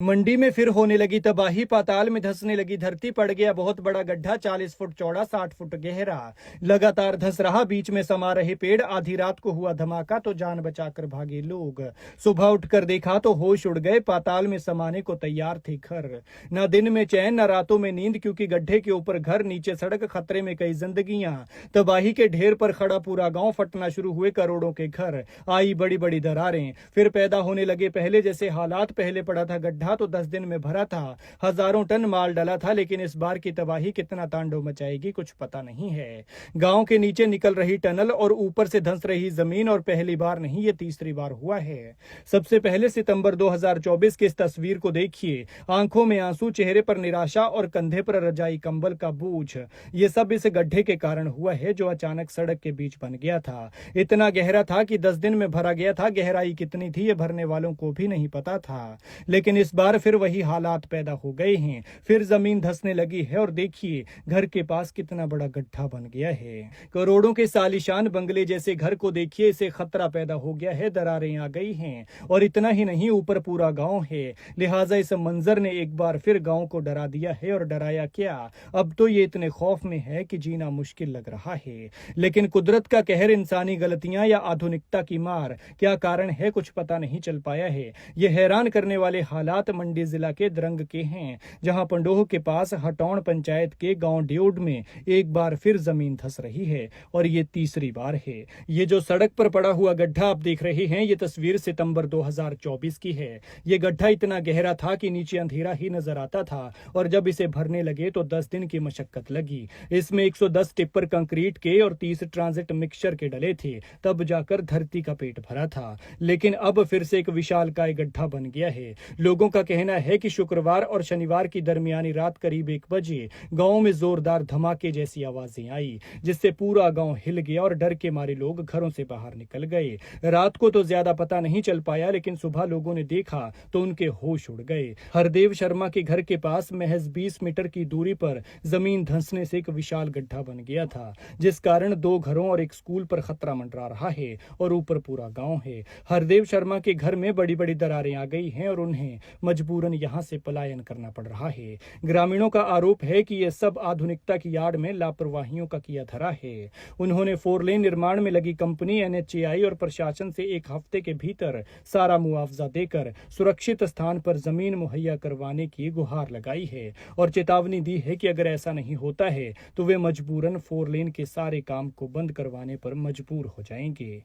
मंडी में फिर होने लगी तबाही। पाताल में धंसने लगी धरती। पड़ गया बहुत बड़ा गड्ढा, 40 फुट चौड़ा, 60 फुट गहरा। लगातार धंस रहा, बीच में समा रहे पेड़। आधी रात को हुआ धमाका तो जान बचाकर भागे लोग। सुबह उठकर देखा तो होश उड़ गए। पाताल में समाने को तैयार थे घर। न दिन में चैन न रातों में नींद, क्योंकि गड्ढे के ऊपर घर, नीचे सड़क, खतरे में कई जिंदगियां। तबाही के ढेर पर खड़ा पूरा गांव। फटना शुरू हुए करोड़ों के घर। आई बड़ी बड़ी दरारें। फिर पैदा होने लगे पहले जैसे हालात। पहले पड़ा था गड्ढा तो 10 दिन में भरा था। हजारों टन माल डला था। लेकिन इस बार की तबाही कितना तांडव मचाएगी कुछ पता नहीं है। गांव के नीचे निकल रही टनल और ऊपर से धंस रही जमीन। और पहली बार नहीं, ये तीसरी बार हुआ है। सबसे पहले सितंबर 2024 की इस तस्वीर को देखिए। आंखों में आंसू, चेहरे पर निराशा और कंधे पर रजाई कंबल का बोझ। ये सब इस गड्ढे के कारण हुआ है जो अचानक सड़क के बीच बन गया था। इतना गहरा था कि 10 दिन में भरा गया था। गहराई कितनी थी ये भरने वालों को भी नहीं पता था। लेकिन इस बार फिर वही हालात पैदा हो गए हैं। फिर जमीन धंसने लगी है। और देखिए घर के पास कितना बड़ा गड्ढा बन गया है। करोड़ों के सालिशान बंगले जैसे घर को देखिए, इसे खतरा पैदा हो गया है। दरारें आ गई हैं। और इतना ही नहीं, ऊपर पूरा गांव है। लिहाजा इस मंजर ने एक बार फिर गांव को डरा दिया है। और डराया क्या, अब तो ये इतने खौफ में है कि जीना मुश्किल लग रहा है। लेकिन कुदरत का कहर, इंसानी गलतियां या आधुनिकता की मार, क्या कारण है कुछ पता नहीं चल पाया है। ये हैरान करने वाले हालात मंडी जिला के द्रंग के हैं, जहां पंडोह के पास हटौन पंचायत के गांव ड्योड में एक बार फिर जमीन धंस रही है। और ये तीसरी बार है। ये जो सड़क पर पड़ा हुआ गड्ढा आप देख रहे हैं, ये तस्वीर सितंबर 2024 की है। ये गड्ढा इतना गहरा था कि नीचे अंधेरा ही नजर आता था। और जब इसे भरने लगे तो 10 दिन की मशक्कत लगी। इसमें 110 टिप्पर कंक्रीट के और 30 ट्रांजिट मिक्सचर के डले थे। तब जाकर धरती का पेट भरा था। लेकिन अब फिर से एक विशालकाय गड्ढा बन गया है। लोगों का कहना है कि शुक्रवार और शनिवार की दरमियानी रात करीब 1 बजे गांव में जोरदार धमाके जैसी आवाजें आई, जिससे पूरा गांव हिल गया और डर के मारे लोग घरों से बाहर निकल गए। रात को तो ज्यादा पता नहीं चल पाया, लेकिन सुबह लोगों ने देखा तो उनके होश उड़ गए। हरदेव शर्मा के घर के पास महज 20 मीटर की दूरी पर जमीन धंसने से एक विशाल गड्ढा बन गया था, जिस कारण 2 घरों और एक स्कूल पर खतरा मंडरा रहा है। और ऊपर पूरा गांव है। हरदेव शर्मा के घर में बड़ी बड़ी दरारें आ गई हैं और उन्हें मजबूरन यहां से पलायन करना पड़ रहा है। ग्रामीणों का आरोप है कि यह सब आधुनिकता की आड़ में लापरवाहियों का किया धरा है। उन्होंने 4 लेन निर्माण में लगी कंपनी एनएचएआई और प्रशासन से 1 हफ्ते के भीतर सारा मुआवजा देकर सुरक्षित स्थान पर जमीन मुहैया करवाने की गुहार लगाई है। और चेतावनी दी है कि अगर ऐसा नहीं होता है तो वे मजबूरन 4 लेन के सारे काम को बंद करवाने पर मजबूर हो जाएंगे।